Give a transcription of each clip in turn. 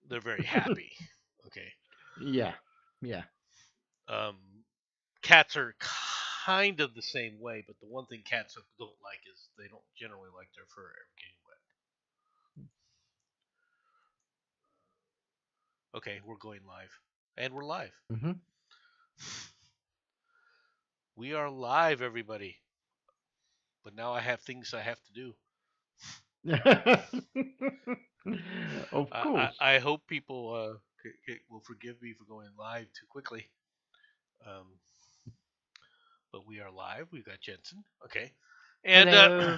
they're very happy. Okay. Yeah. Yeah. Um, Cats are kind of the same way, but the one thing cats don't like is they don't generally like their fur ever getting wet. Okay, we're going live, and we're live. Mm-hmm. We are live, everybody. But now I have things I have to do. Of I course. I hope people will forgive me for going live too quickly. Um, but we are live. We've got Jensen. Okay. And Hello.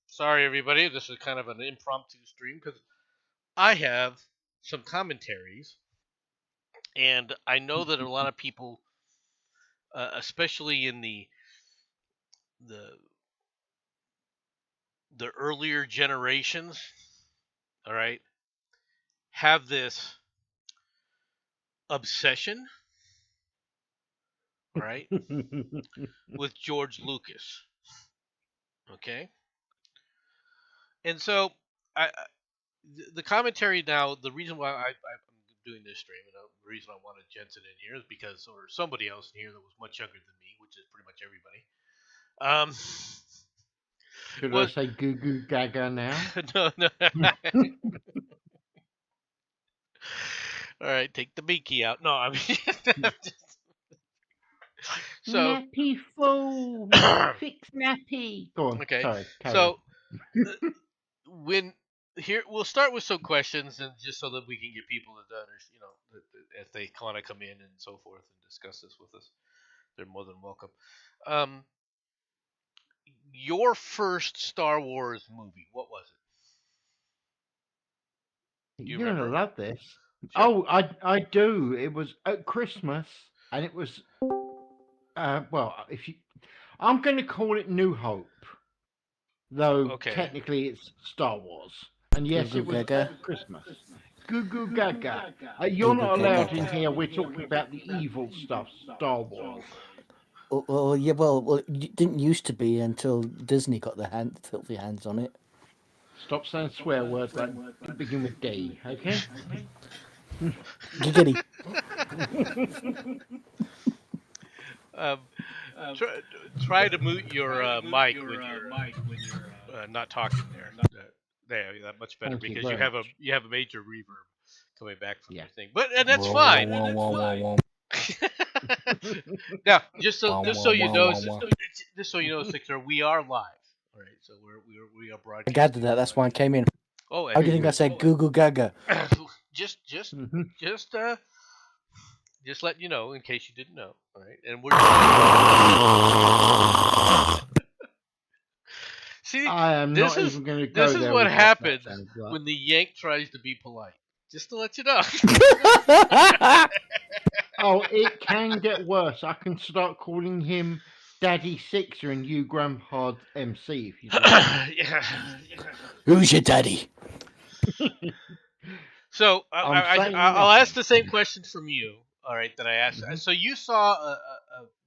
sorry, everybody. This is kind of an impromptu stream because I have some commentaries. And I know that a lot of people, especially in the the earlier generations, all right, have this obsession, all right, with George Lucas. Okay, and so the commentary now, the reason why I'm doing this stream, and the reason I wanted Jensen in here is because, or somebody else in here that was much younger than me, which is pretty much everybody. Should I Was say goo goo gaga now? no. All right, take the Mickey out. No, I mean, so Nappy fool. Fix nappy. Go on. okay, Sorry. Carry on. so when here we'll start with some questions, and just so that we can get people to if they want to come in and so forth and discuss this with us, they're more than welcome. Um, your first Star Wars movie, what was it? Do you You're gonna remember? love this. Sure. Oh, I do. It was at Christmas, and it was well, if you, I'm going to call it New Hope, though Okay. technically it's Star Wars. And yes, Goo it Goo was Gaga. at Christmas. Goo goo gaga. You're Goo Goo not allowed Gaga. in here. We're talking about the evil stuff, Star Wars. Yeah, well, it didn't used to be until Disney got their filthy hands on it. Stop saying swear words like begin with D, okay? Giggity. um, try to mute your mic when you're not talking there. There, that's much better Thank you because very much. you have a major reverb coming back from Yeah. your thing. But and that's Wah, fine. wah, wah, wah, wah, Now, just so wah, just wah, so you wah, know, wah, wah. just so you know, Sixer, we are live. All right, so we are I broadcasting. gathered that. That's why I came in. Oh, How do you think I said Goo Goo Gaga? just Mhm. just letting you know in case you didn't know. All right, and we're see I am this not is even going to this go is there what with what that happens sounds like. when the Yank tries to be polite. Just to let you know. Oh, it can get worse. I can start calling him Daddy Sixer and you Grandpa MC if you'd like. Yeah. Who's your daddy? So I'm saying I'll ask nothing. the same questions from you. All right, that I asked. Mhm. So you saw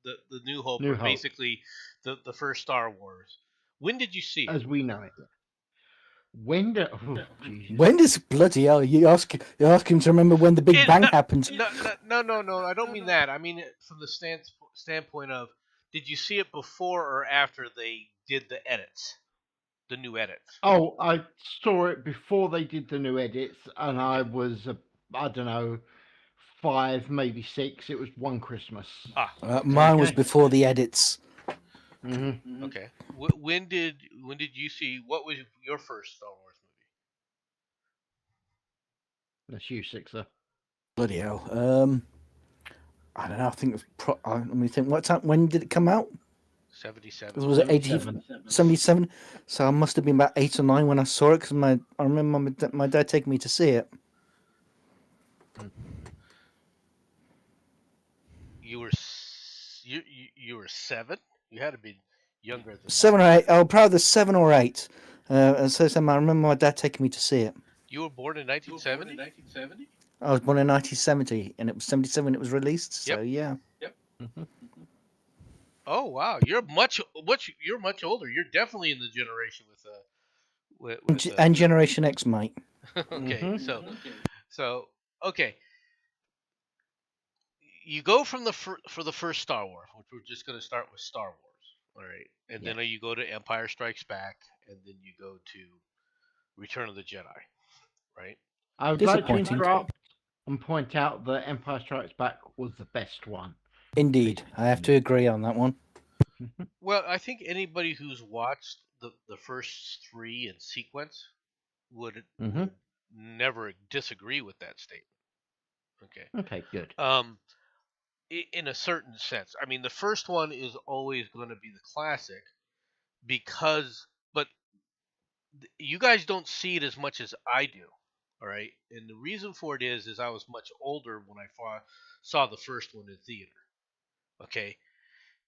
the New Hope, New or Hope, basically the first Star Wars. When did you see it? as we know it. When do? Oh, Jesus. When does bloody hell you ask him to remember when the Big Bang happened? No. I don't mean that. I mean it from the standpoint of, did you see it before or after they did the edits, the new edits? Oh, I saw it before they did the new edits, and I Okay. was, I don't know, 5, maybe 6. It was one Christmas. Ah. Mine was Okay. before the edits. Hmm. Okay. When did you see? What was your first Star Wars That's you, Sixer. Bloody hell. I don't know. I think it was let me think. What time? When did it come out? movie? 77. Was it 77. 77? So I must have been about 8 or 9 when I saw it, because I remember my dad taking me to see it. You were you were 7. You had to be younger than 7 that. or 8. Oh, probably 7 or 8. And so I remember my dad taking me to see it. You were born in 1970. I was born in 1970, and it was 77 it was released. So yeah. Mhm. Oh wow, you're much older. You're definitely in the generation with And Generation X, mate. Okay, Mm-hmm. so okay, you go from for the first Star Wars, which we're just going to start with Star Wars, all right, and then Yes. you go to Empire Strikes Back, and then you go to Return of the Jedi, right? I would like to Disappointing. interrupt and point out that Empire Strikes Back was the best one. Indeed, I have to agree on that one. Well, I think anybody who's watched the first three in sequence Mm-hmm. would never disagree with that statement. Okay. Okay, good. In a certain sense, I mean, the first one is always going to be the classic because, but you guys don't see it as much as I do. All right, and the reason for it is I was much older when I saw the first one in theater. Okay,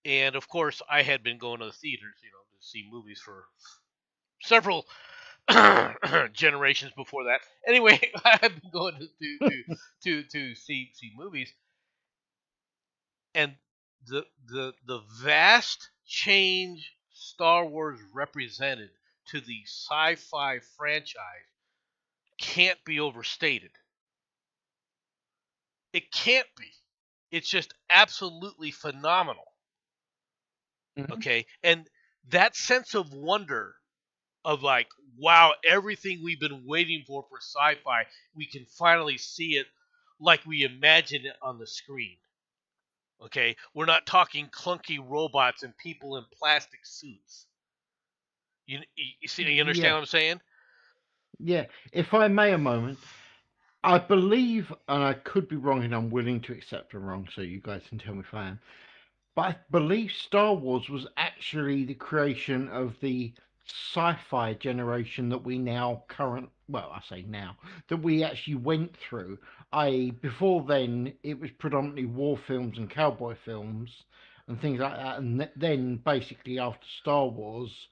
and of course I had been going to the theaters, to see movies for several generations before that. Anyway, I've been going to see movies, and the vast change Star Wars represented to the sci-fi franchise can't be overstated. It can't be. It's just absolutely phenomenal. Mm-hmm. Okay, and that sense of wonder of like, wow, everything we've been waiting for sci-fi, we can finally see it like we imagine it on the screen. Okay, we're not talking clunky robots and people in plastic suits. You see, you understand Yeah, what I'm saying? yeah. If I may a moment, I believe, and I could be wrong, and I'm willing to accept I'm wrong, so you guys can tell me if I am. But I believe Star Wars was actually the creation of the sci-fi generation that we now well, I say now, that we actually went through. I before then it was predominantly war films and cowboy films and things like that, and then basically after Star Wars,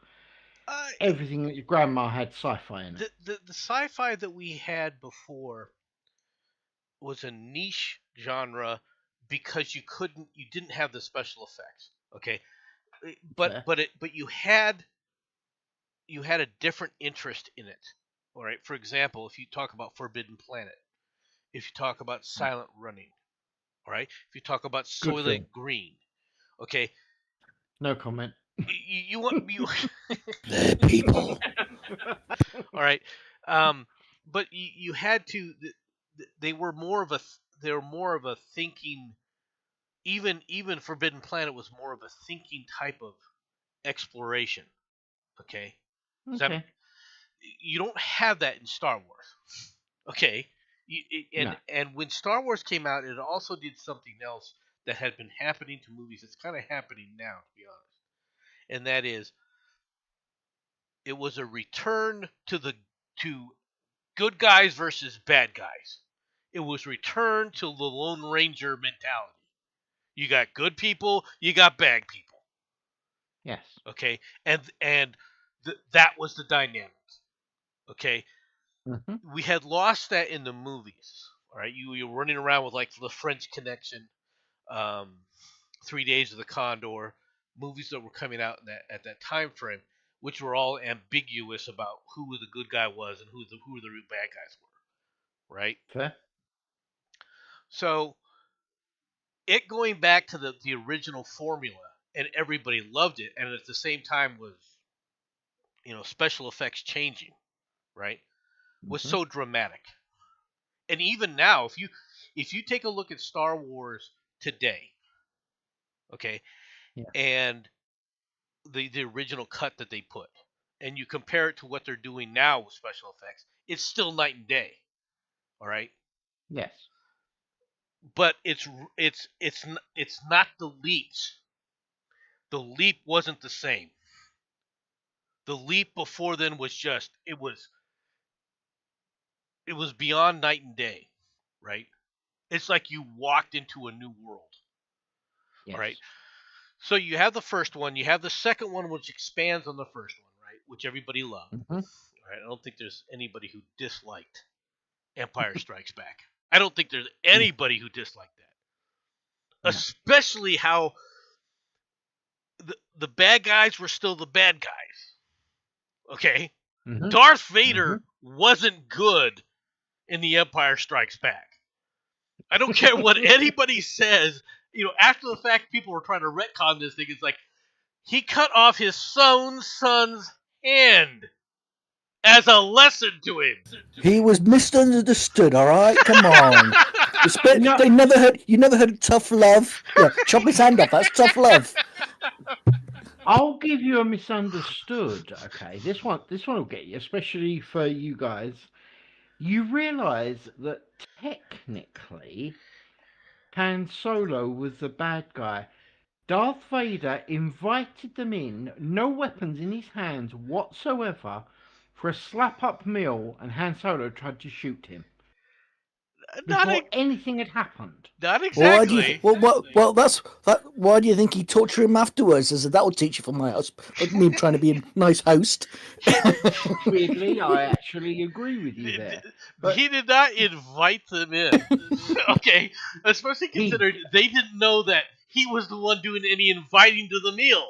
Uh, everything that your grandma had sci-fi in it. the sci-fi that we had before was a niche genre because you didn't have the special effects. Okay, Fair. but you had a different interest in it. All right. For example, if you talk about Forbidden Planet, if you talk about Silent Running, all right, if you talk about Good film. Soylent Green, okay, No comment. you want you The people. all right, but you had to. They were more of a they were more of a thinking. Even Forbidden Planet was more of a thinking type of exploration. Okay, so Okay. you don't have that in Star Wars. Okay, No. and when Star Wars came out, it also did something else that had been happening to movies. It's kind of happening now, to be honest, and that is it was a return to good guys versus bad guys. It was return to the Lone Ranger mentality. You got good people, you got bad people. Yes. Okay, and that was the dynamic. Okay, Hmm. we had lost that in the movies. All right, you were running around with like the French Connection, um, 3 Days of the Condor, movies that were coming out in at that time frame, which were all ambiguous about who the good guy was and who the real bad guys were. Right. Fair. So it going back to the original formula, and everybody loved it, and at the same time was special effects changing, right, was Hmm. so dramatic. And even now, if you take a look at Star Wars today, okay, Yeah. and the original cut that they put, and you compare it to what they're doing now with special effects, it's still night and day. All right, Yes. but it's not the leaps. The leap wasn't the same. The leap before then was just it was beyond night and day, right? It's like you walked into a new world. All right. Yes. So you have the first one, you have the second one, which expands on the first one, right? Which everybody loved. Hmm. Right? I don't think there's anybody who disliked Empire Strikes Back. I don't think there's anybody who disliked that. No. Especially how the bad guys were still the bad guys. Okay? Hmm. Darth Vader Hmm. wasn't good in The Empire Strikes Back. I don't care what anybody says. After the fact, people were trying to retcon this thing. It's like he cut off his son's hand as a lesson to him. He was misunderstood. All right, come on. No. They never heard. You never heard of tough love. Yeah, chop his hand off. That's tough love. I'll give you a misunderstood. Okay, this one will get you, especially for you guys. You realise that technically, Han Solo was the bad guy. Darth Vader invited them in, no weapons in his hands whatsoever, for a slap-up meal, and Han Solo tried to shoot him before anything had happened. Not exactly. Well, that's that. Why do you think he tortured him afterwards? I said that will teach you from my house. Me trying to be a nice host. Weirdly, I actually agree with you there. But he did not invite them in. Okay, especially considering they didn't know that he was the one doing any inviting to the meal.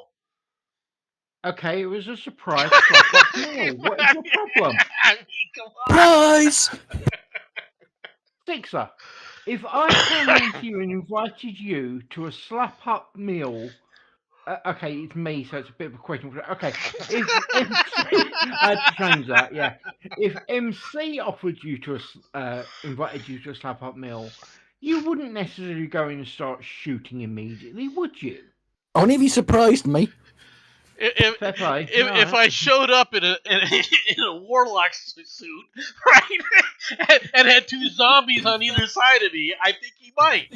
Okay, it was a surprise slap-up meal. What is your problem? I mean, come on. Surprise! Sixer, if I came into you and invited you to a slap-up meal, okay, it's me, so it's a bit of a question. Okay, if MC, I had to change that. Yeah, if MC offered you to invited you to a slap-up meal, you wouldn't necessarily go in and start shooting immediately, would you? Only if you surprised me. If I showed up in a warlock suit, right, and had two zombies on either side of me, I think he might.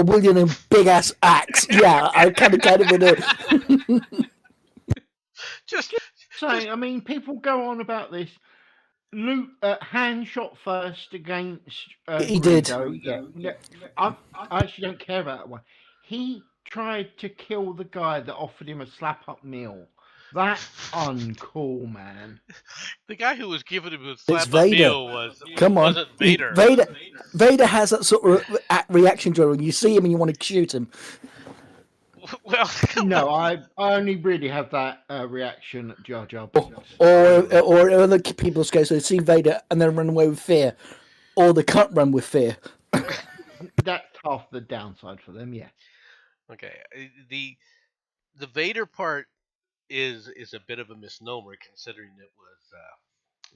William and big ass axe. Yeah, I kind of in a. Just saying. I mean, people go on about this. Luke Han shot first against. He did. Yeah. I actually don't care about that one. He tried to kill the guy that offered him a slap-up meal. That's uncool, man. The guy who was giving him a slap-up meal wasn't Vader. Vader has that sort of reaction to it when you see him and you want to shoot him. Well, no, I only really have that reaction at Jar Jar. Or other people go, so they see Vader and then run away with fear. Or they can't run with fear. That's half the downside for them, yes. Okay, the Vader part is a bit of a misnomer, considering it was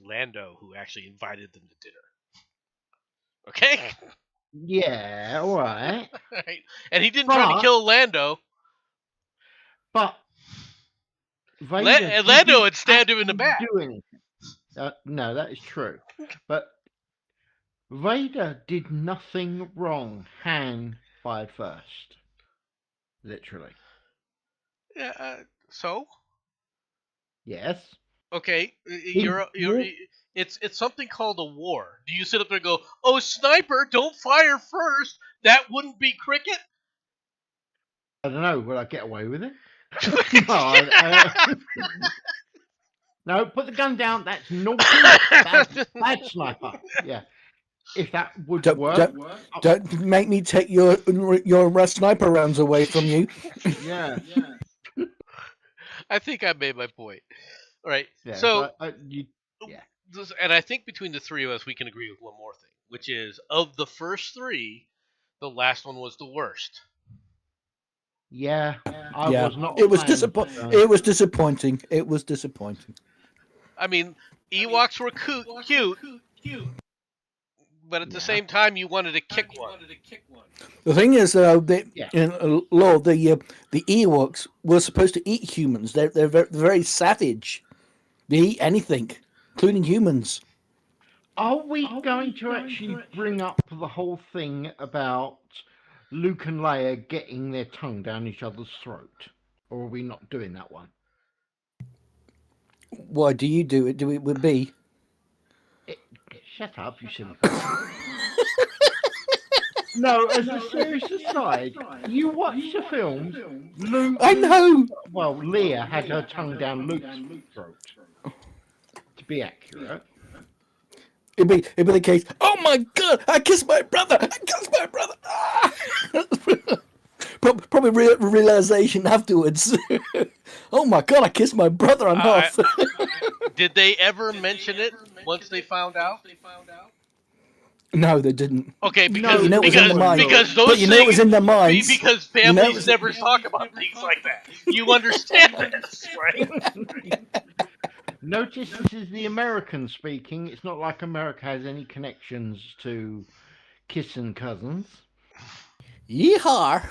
Lando who actually invited them to dinner. Okay. Yeah, all right. Right. And he didn't try to kill Lando. But Vader Lando had stabbed him in the back. No, that is true. But Vader did nothing wrong. Han fired first. Literally. Yeah. So. Yes. Okay. It's something called a war. Do you sit up there and go, "Oh, sniper, don't fire first"? That wouldn't be cricket. I don't know. Will I get away with it? No, put the gun down. That's naughty. Bad sniper. Yeah. If that would work. Don't make me take your sniper rounds away from you. Yeah. I think I made my point. All right. Yeah, so, yeah. And I think between the three of us, we can agree with one more thing, which is of the first three, the last one was the worst. Yeah, I was not. It was disappointing. It was disappointing. It was disappointing. I mean, Ewoks were cute, but at the same time, you wanted to kick one. The thing is, in law, the Ewoks were supposed to eat humans. They're very savage. They eat anything, including humans. Are we going to actually bring up the whole thing about Luke and Leia getting their tongue down each other's throat? Or are we not doing that one? Why do you do it? Do it with B? Shut up, you silly. No, as a serious aside, you watch the film. Luke. I know. Well, Leia had her tongue down Luke's throat. To be accurate. It'd be the case. Oh my God! I kissed my brother. I kissed my brother. Ah! Probably realization afterwards. Oh my God! I kissed my brother on half. Did they ever mention it once they found out? No, they didn't. Okay, But No, you because know it there was in because their wasn't. mind. because But those you know it was things in their minds. because You know it families was. never talk about things like that. You understand this, right? Notice this is the American speaking. It's not like America has any connections to kissing cousins. Yeehaw!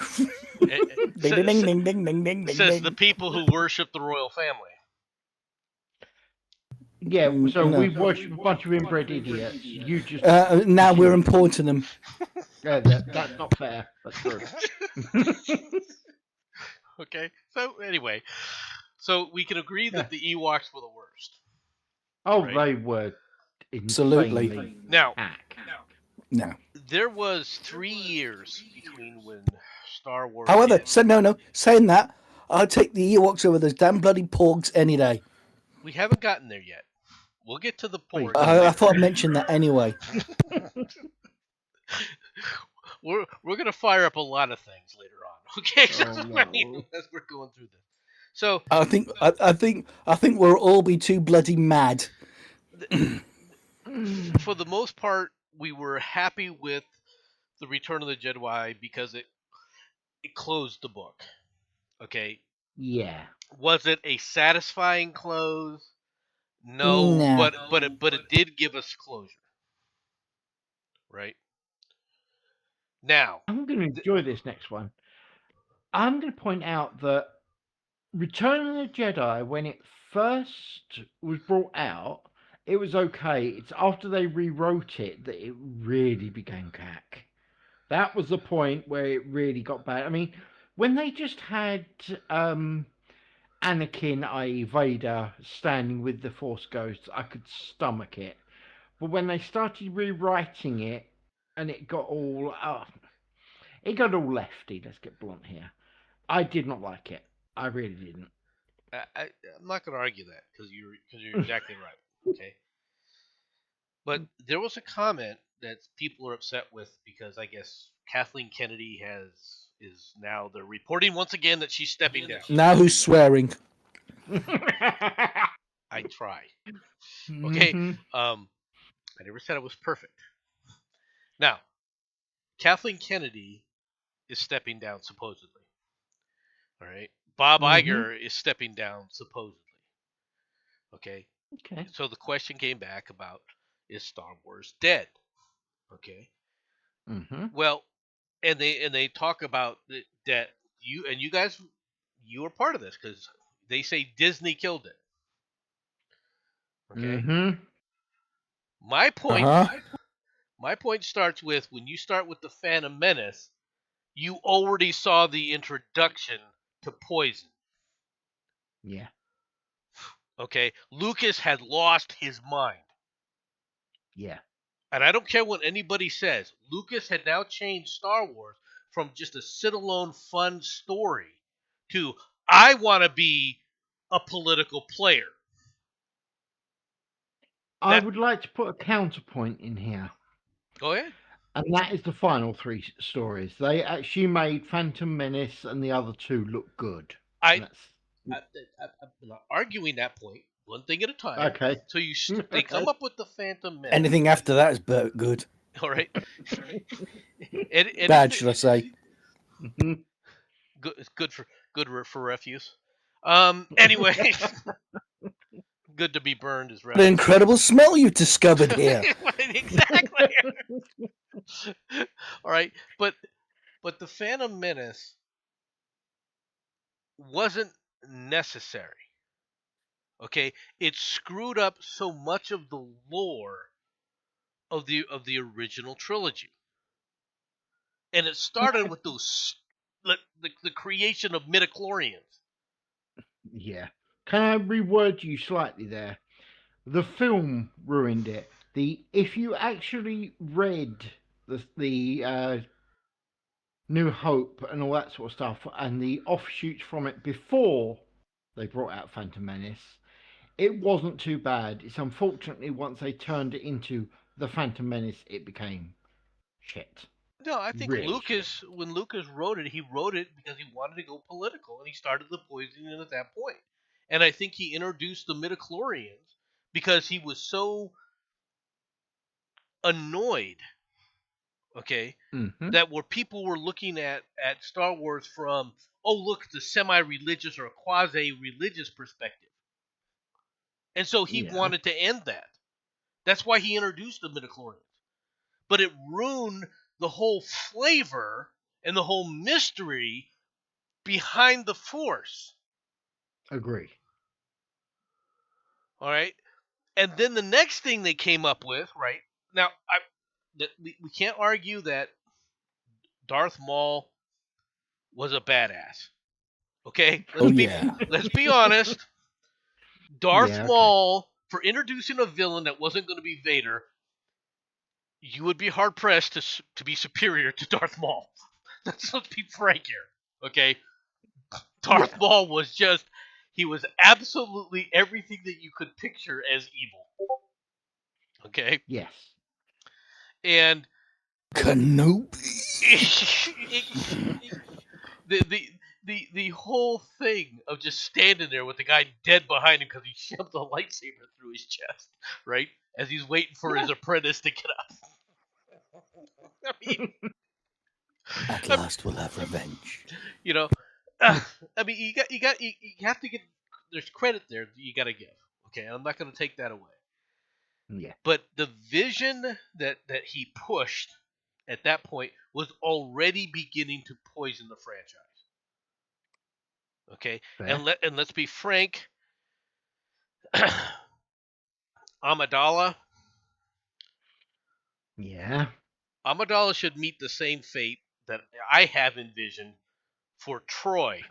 Ding ding Says ding ding ding ding ding ding says the ding. people who worship the royal family. Yeah, so No. we worship a bunch of inbred idiots. You just Now we're continue. importing them. Yeah, that's not fair. That's true. Okay, so anyway, so we can agree Yeah. that the Ewoks were the worst. Oh, Right. they were Absolutely. insanely Now, hack. No. there was 3 years between when Star Wars However, hit. saying that, I'll take the Ewoks over those damn bloody porgs any day. We haven't gotten there yet. We'll get to the Please porgs don't. I later. thought I'd mention that anyway. We're gonna fire up a lot of things later on. Okay, so, Oh I mean, no. as we're going through this. So I think we'll all be too bloody mad. for the most part, we were happy with the Return of the Jedi because it closed the book. Okay, Yeah. was it a satisfying close? No, Nah. but it did give us closure, right? Now, I'm going to enjoy this next one. I'm going to point out that Return of the Jedi, when it first was brought out, it was okay. It's after they rewrote it that it really became cack. That was the point where it really got bad. I mean, when they just had Anakin, i.e., Vader, standing with the Force Ghosts, I could stomach it. But when they started rewriting it, and it got all lefty. Let's get blunt here. I did not like it. I really didn't. I'm not going to argue that because you're exactly right. Okay, but there was a comment that people are upset with because I guess Kathleen Kennedy is now they're reporting once again that she's stepping down. Now who's swearing? I try. Okay, Mhm. I never said it was perfect. Now, Kathleen Kennedy is stepping down supposedly. All right, Bob Mhm. Iger is stepping down supposedly. Okay, Okay. so the question came back about is Star Wars dead? Okay, Mhm. well, and they talk about that you guys you were part of this because they say Disney killed it. Okay, Mhm. my Uh point huh. my point starts with when you start with the Phantom Menace, you already saw the introduction to poison. Yeah. Okay, Lucas had lost his mind. Yeah. And I don't care what anybody says. Lucas had now changed Star Wars from just a sit-alone fun story to I want to be a political player. I That would like to put a counterpoint in here, go ahead. and that is the final three stories. They actually made Phantom Menace and the other two look good. I, And that's I'm not arguing that point. One thing at a time. okay. So they come up with the Phantom Menace. Anything after that is good. All right. Bad, Anything should I say? Mhm. good for refuse. Anyway, good to be burned is What an refuse. incredible smell you've discovered here. Exactly. All right, but the Phantom Menace wasn't necessary. Okay, it screwed up so much of the lore of the original trilogy, and it started with the creation of midichlorians. Yeah. Can I reword you slightly there? The film ruined it. If you actually read the New Hope and all that sort of stuff and the offshoots from it before they brought out Phantom Menace, it wasn't too bad. It's unfortunately once they turned it into the Phantom Menace, it became shit. No, I think Really shit. When Lucas wrote it, he wrote it because he wanted to go political, and he started the poisoning at that point. And I think he introduced the midichlorians because he was so annoyed, okay, that where people were looking at Star Wars from, oh look, the semi-religious or quasi-religious perspective, and so he wanted to end that. That's why he introduced the midichlorians, but it ruined the whole flavor and the whole mystery behind the Force. Agree. All right, and then the next thing they came up with, right now, we can't argue that Darth Maul was a badass. Okay, let's be honest. Darth Maul, for introducing a villain that wasn't going to be Vader, you would be hard pressed to be superior to Darth Maul. Let's be frank here. Okay, Darth Maul was he was absolutely everything that you could picture as evil. Okay. Yes. And Kenobi. the whole thing of just standing there with the guy dead behind him because he shoved a lightsaber through his chest, right? As he's waiting for his apprentice to get up. I mean, at last we'll have revenge. You know, I mean, you have to get. There's credit there that you got to give. Okay, I'm not going to take that away. Yeah. But the vision that he pushed at that point was already beginning to poison the franchise. Okay, fair. And let's be frank, Amidala. Yeah. Amidala should meet the same fate that I have envisioned for Troy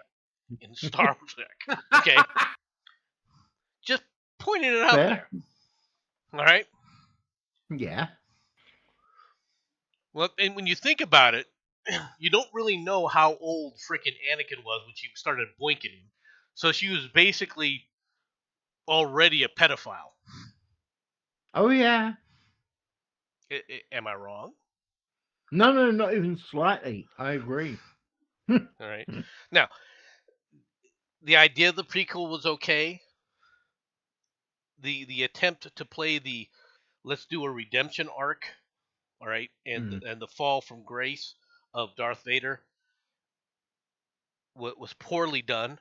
in Star Trek. Okay, just pointing it out there. All right. Yeah. Well, and when you think about it, you don't really know how old frickin' Anakin was when she started boinking him. So she was basically already a pedophile. Oh, yeah. Am I wrong? No, not even slightly. I agree. All right. Now, the idea of the prequel was okay. The attempt to play the let's do a redemption arc, all right, and the fall from grace of Darth Vader was poorly done.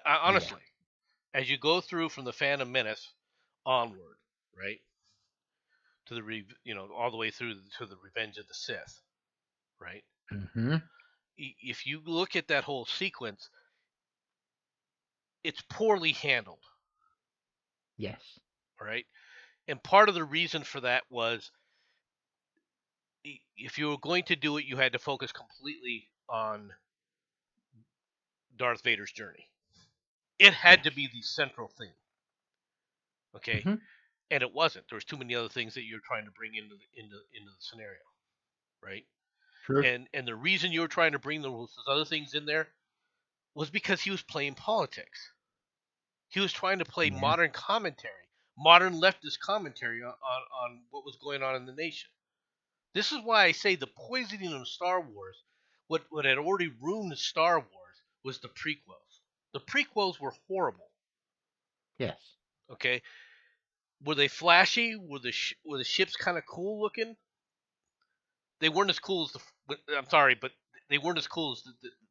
Honestly, as you go through from the Phantom Menace onward, right, to the all the way through to the Revenge of the Sith, right? Mm-hmm. If you look at that whole sequence, it's poorly handled. Yes. All right, and part of the reason for that was if you were going to do it, you had to focus completely on Darth Vader's journey. It had to be the central theme. Okay, and it wasn't. There was too many other things that you're trying to bring into the scenario, right? True. And the reason you were trying to bring those other things in there was because he was playing politics. He was trying to play modern commentary, modern leftist commentary on what was going on in the nation. This is why I say the poisoning of Star Wars, what had already ruined Star Wars, was the prequels. The prequels were horrible. Yes. Okay. Were they flashy? Were the ships kind of cool looking? They weren't as cool as I'm sorry, but they weren't as cool as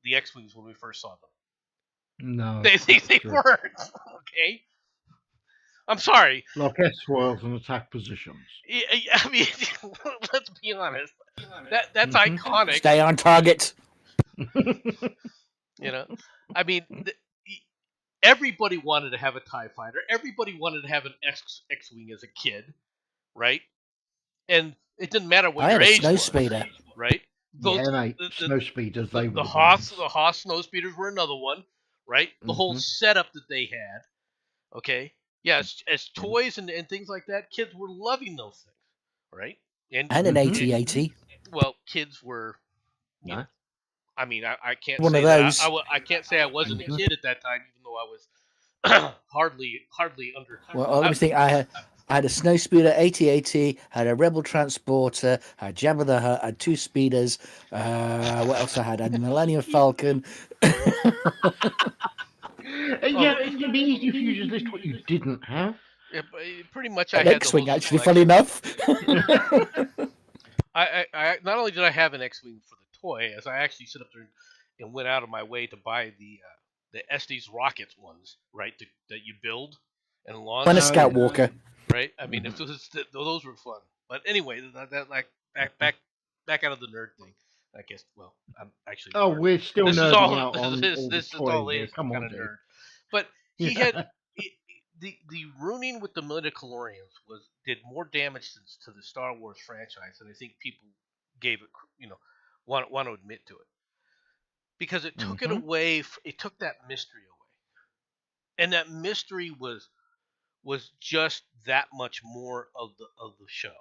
the X-wings when we first saw them. No, they weren't. Okay. I'm sorry. Like S-Worlds and attack positions. I mean, let's be honest. That's iconic. Stay on target. I mean, everybody wanted to have a TIE fighter. Everybody wanted to have an X-wing as a kid, right? And it didn't matter what your age was. I had a snowspeeder, right? Mate, snowspeeders. The Hoth snowspeeders were another one, right? The whole setup that they had. Okay, yeah, as toys and things like that, kids were loving those things, right? And an AT-AT. Well, kids were. No. I mean, I can't one say of those. That I can't say I wasn't a kid at that time, even though I was hardly under. Well, let me think. I had a snowspeeder, AT-AT, had a Rebel transporter, had Jabba the Hutt, had 2 speeders. What else I had? I had a Millennium Falcon. Yeah, it'd be easy if you just list what you didn't have. Yeah, pretty much I An had the X-wing, whole actually. Funny selection. enough. I not only did I have an X-wing for the toy, as I actually sit up there and went out of my way to buy the Estes rockets ones, right? That you build and And a launch, Oh Scout yeah. Walker. right? I mean, if Mhm. those were fun. But anyway, that like back out of the nerd thing. I guess. Well, I'm actually a Oh, nerd. we're still This is nerding all. out on all the This is toys all here. is Come kind on, of dude. nerd. But he had it, the ruining with the midichlorians did more damage to the Star Wars franchise than I think people gave it. Want to admit to it because it took it Mhm. away. It took that mystery away, and that mystery was just that much more of the show,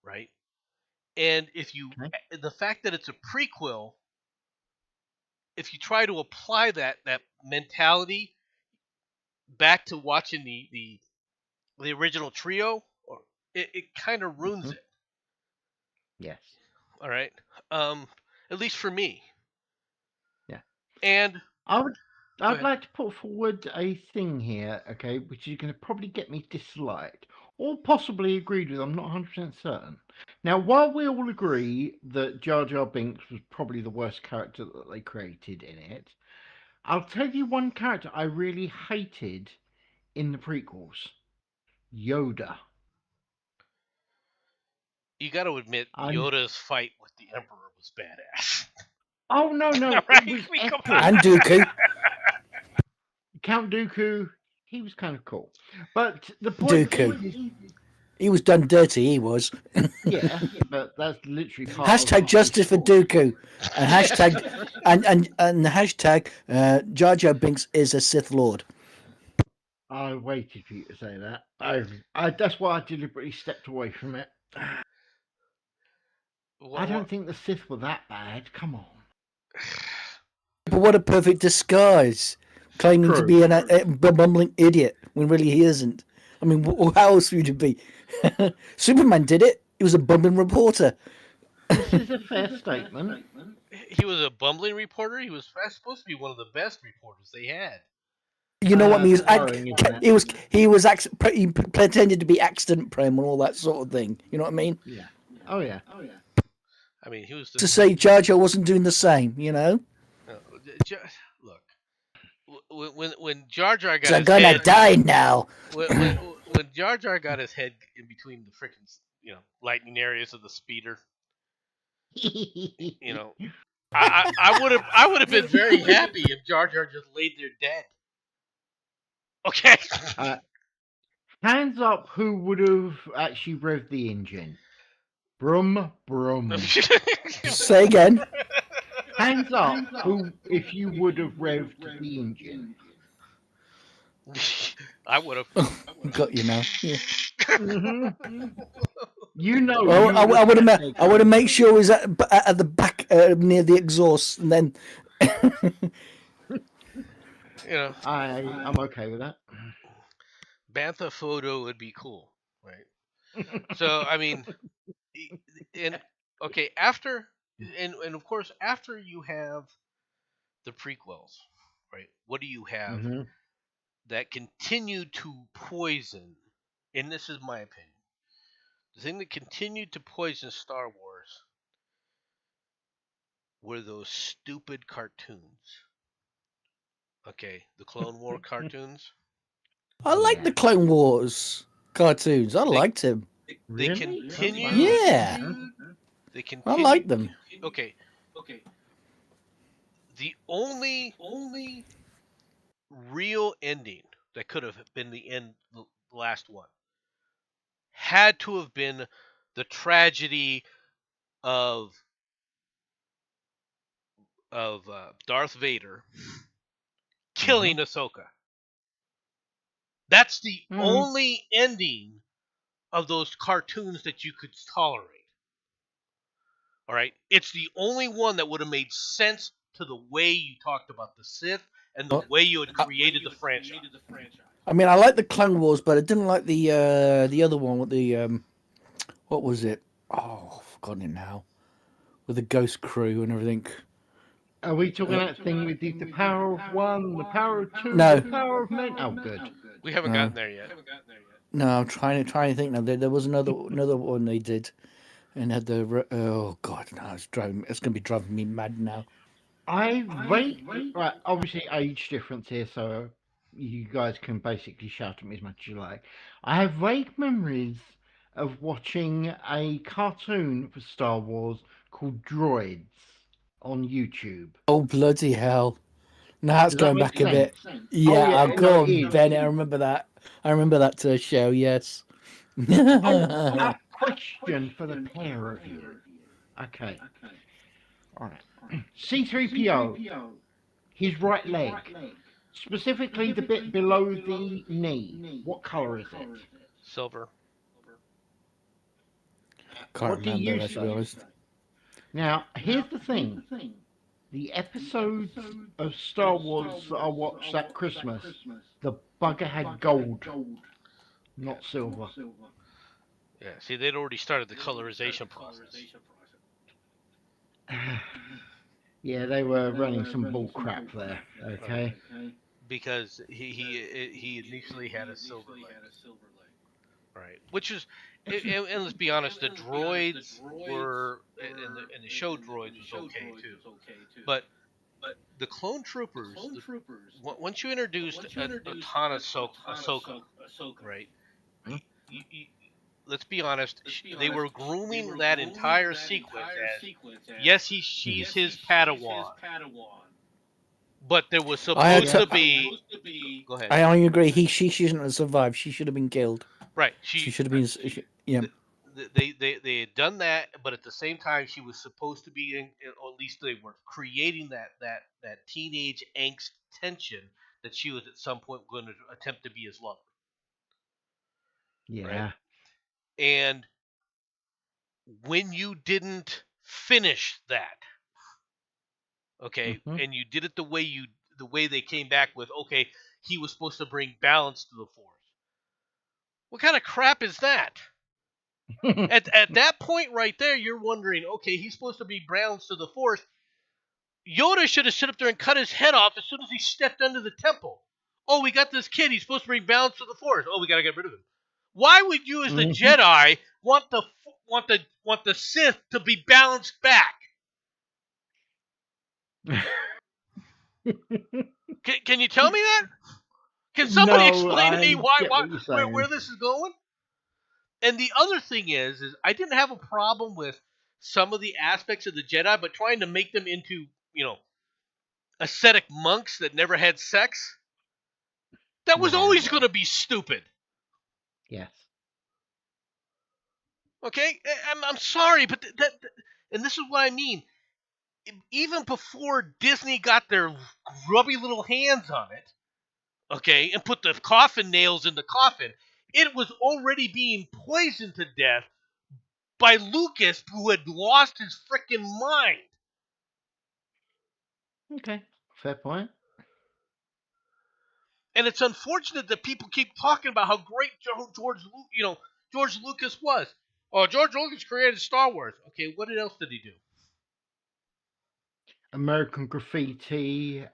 right? And if you Okay. the fact that it's a prequel, if you try to apply that mentality back to watching the original trio, or it kind of ruins Mhm. it. Yes. All right, um, at least for me. Yeah. And I would. go I'd ahead. like to put forward a thing here, okay, which is going to probably get me disliked or possibly agreed with. I'm not 100% certain. Now, while we all agree that Jar Jar Binks was probably the worst character that they created in it, I'll tell you one character I really hated in the prequels: Yoda. You got to admit And Yoda's fight with the Emperor was badass. oh no, All no, right, it was I mean, come on. epic. And Dooku. Count Dooku, he was kind of cool, but the point Dooku. is He was done dirty, he was. yeah, but that's literally part of Hashtag his justice for story. Dooku. And hashtag and hashtag Jar Jar Binks is a Sith Lord. I waited for you to say that. That's why I deliberately stepped away from it. I What, don't think the Sith were that bad. Come on. But what a perfect disguise. Claiming to True. be a bumbling idiot when really he isn't. I mean, how else would you be? Superman did it. He was a bumbling reporter. This is a fair statement. he was a bumbling reporter. He was supposed to be one of the best reporters they had. You know what I A mean? bit worrying, isn't it? He pretended to be accident prone and all that sort of thing. You know what I mean? Yeah. Oh yeah. I mean, he was the To say Jar Jar wasn't doing the same, you know? no, look. When Jar Jar got So I'm his gonna head die now. when Jar Jar got his head in between the freaking lightning areas of the speeder, you know, I would have been very happy if Jar Jar just laid there dead. Okay. uh, hands up who would have actually revved the engine. Brum brum. Say again. Hands up who if you would have revved the engine. I would have. Got you now. Yeah. Hmm. You know Well, you would have I would kept have. their I would have going. made sure it was at the back near the exhaust, and then. You know, I'm okay with that. Bantha photo would be cool, right? So I mean, and okay, after and of course after you have the prequels, right? What do you have Hmm. that continued to poison? And this is my opinion. The thing that continued to poison Star Wars were those stupid cartoons. Okay, the Clone War cartoons. I like Yeah. the Clone Wars cartoons. I They liked him. they Really? Oh wow. continued. Yeah, Okay. They I liked continued. them. Okay, the only real ending that could have been the last one, had to have been the tragedy of Darth Vader Hmm. killing Ahsoka. That's the Hmm. only ending of those cartoons that you could tolerate. All right, it's the only one that would have made sense to the way you talked about the Sith and the Well, way you had I, created the franchise. I mean, I like the Clone Wars, but I didn't like the other one with the what was it? Oh, I've forgotten it now. With the Ghost Crew and everything. Are we talking Uh, that thing with the power of one, the power of two, the no, power of men? Oh, good. We haven't no. gotten there yet. No, I'm trying to think now. There was another one they did, and had oh god, no, it's gonna be driving me mad now. I vaguely, right, obviously age difference here, so you guys can basically shout at me as much as you like. I have vague memories of watching a cartoon for Star Wars called Droids on YouTube. Oh bloody hell! Now that's Does that going make back a sense? bit. Oh Yeah, yeah, I'll no, go it on, is. Bennett. I remember that. I remember that show. Yes. Oh, a question for the pair of you. Okay, all right. C3PO, his right leg, specifically the bit below the knee. What color is it? Silver. Can't What do remember you that, to be say? honest. Now, here's the thing. The episodes of Star Wars that I watched that Christmas, the bugger had gold, not silver. Yeah. See, they'd already started the colorization process. Yeah, they were running some bull crap there. Right. Okay. Because he initially had a silver leg. Right. Which is, and let's be honest, the droids were, and the show droids was okay too, but the clone troopers, once you introduced a ton of Ahsoka, right? Let's be honest, they were grooming that entire sequence as, yes, she's his Padawan, but there was I had supposed to. to be. Go ahead. I only agree. She shouldn't have survived. She should have been killed. Right. She should have been. Yeah. They had done that, but at the same time, she was supposed to be or at least they were creating that teenage angst tension that she was at some point going to attempt to be his lover, right? Yeah. And when you didn't finish that, okay, Hmm. and you did it the way they came back with, okay, he was supposed to bring balance to the force. What kind of crap is that? At that point right there, you're wondering, okay, he's supposed to be balanced to the force. Yoda should have stood up there and cut his head off as soon as he stepped under the temple. Oh, we got this kid. He's supposed to bring balance to the force. Oh, we got to get rid of him. Why would you, as the Hmm. Jedi, want the Sith to be balanced back? Can you tell me that? Can somebody No, explain to me I get what you're where saying. this is going? And the other thing is I didn't have a problem with some of the aspects of the Jedi, but trying to make them into, ascetic monks that never had sex, that was Yeah, always going well, to be stupid. yes. Okay, I'm sorry, but and this is what I mean. Even before Disney got their grubby little hands on it, okay, and put the coffin nails in the coffin, it was already being poisoned to death by Lucas, who had lost his freaking mind. Okay, fair point. And it's unfortunate that people keep talking about how great George Lucas was. Oh, George Lucas created Star Wars. Okay, what else did he do? American Graffiti,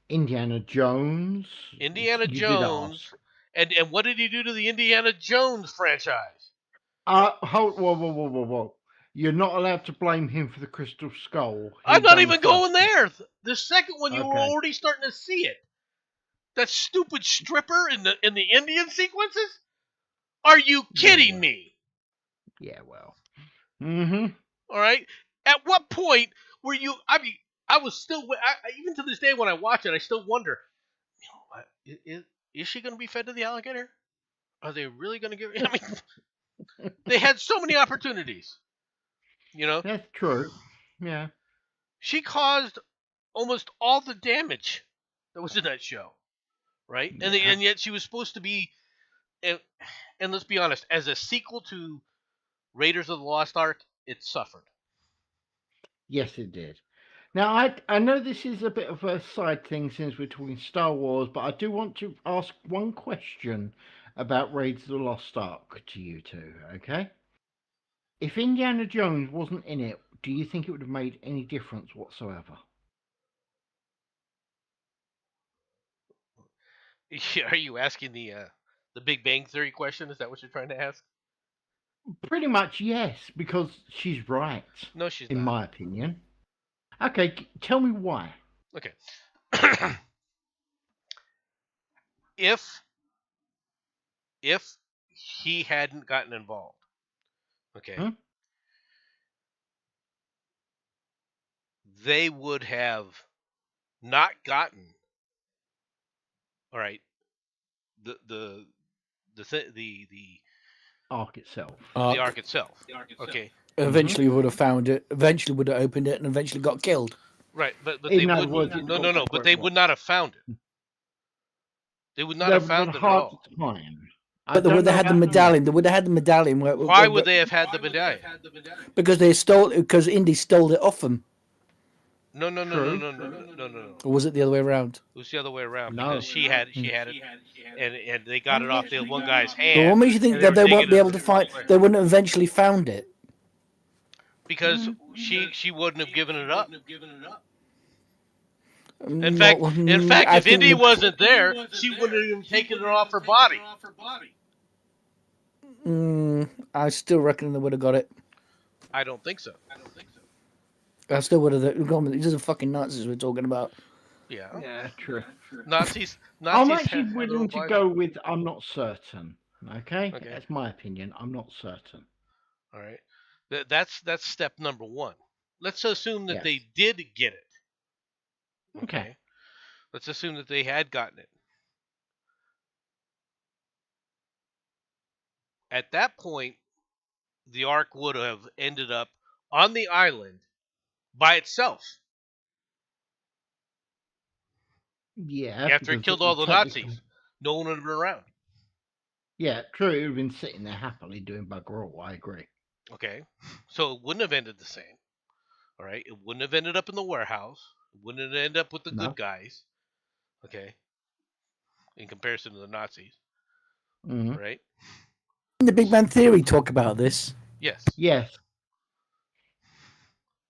Indiana Jones. Indiana You did ask. Jones, and what did he do to the Indiana Jones franchise? Hold, whoa, whoa, whoa, whoa, whoa. You're not allowed to blame him for the Crystal Skull. He I'm not done the even first going one. there. The second one, you were Okay. already starting to see it. That stupid stripper in the Indian sequences. Are you Yeah, kidding well. me? Yeah, well. Mm-hmm. All right. At what point were you? I mean, I was still. Even to this day, when I watch it, I still wonder. Is she going to be fed to the alligator? Are they really going to give? I mean, they had so many opportunities. You know, That's true. Yeah. she caused almost all the damage that was in that show, right? Yeah. And yet she was supposed to be. And, and let's be honest, as a sequel to Raiders of the Lost Ark, it suffered. Yes, it did. Now, I know this is a bit of a side thing since we're talking Star Wars, but I do want to ask one question about Raiders of the Lost Ark to you two, okay? If Indiana Jones wasn't in it, do you think it would have made any difference whatsoever? Are you asking The Big Bang Theory question? Is that what you're trying to ask? Pretty much, yes, because she's right, No, she's in not. my opinion. Okay, tell me why. Okay. if if he hadn't gotten involved, okay, Hmm? they would have not gotten, all right, the the the Arc itself. the Ark. ark itself. Okay. Mm-hmm. Eventually would have found it. Eventually would have opened it, and eventually got killed. Right, but they In other wouldn't. words, it No, got no, no. back But where it they was. would not have found it. They would not They have would have had found a it at hard all. time. I But they don't would know have had the about now. medallion. They would have had the medallion. Why would they have had the medallion? Because they stole. Because Indy stole it off them. No, no, no, no, True. no, no, no, no, no. Or was it the other way around? It was the other way around because No. she had it, and they got Oh, it yes, off the we one got guy's it. But what hand, makes you think and they that were they digging won't be it able to find? They wouldn't have eventually found it. because she wouldn't have given it up. In Well, fact, I if think Indy wasn't there, she wouldn't have even taken it off her body. I still reckon they would have got it. I don't think so. I still would have gone. These are the fucking Nazis we're talking about. Yeah, Yeah, true. Nazis I'm have actually their willing own to Bible. go with I'm not certain. Okay? Okay. That's my opinion. I'm not certain. All right, that's step number one. Let's assume that Yes. they did get it. Okay. Okay. Let's assume that they had gotten it. At that point, the Ark would have ended up on the island by itself Yeah, after it because killed all the technically, Nazis. No one would have been around. yeah, true. It would have been sitting there happily doing bugger all. I agree. Okay, so it wouldn't have ended the same. All right, it wouldn't have ended up in the warehouse. It wouldn't have ended up with the No. good guys. Okay, in comparison to the Nazis. Mm-hmm. All right. In the Big Bang Theory, talk about this. Yes. Yes.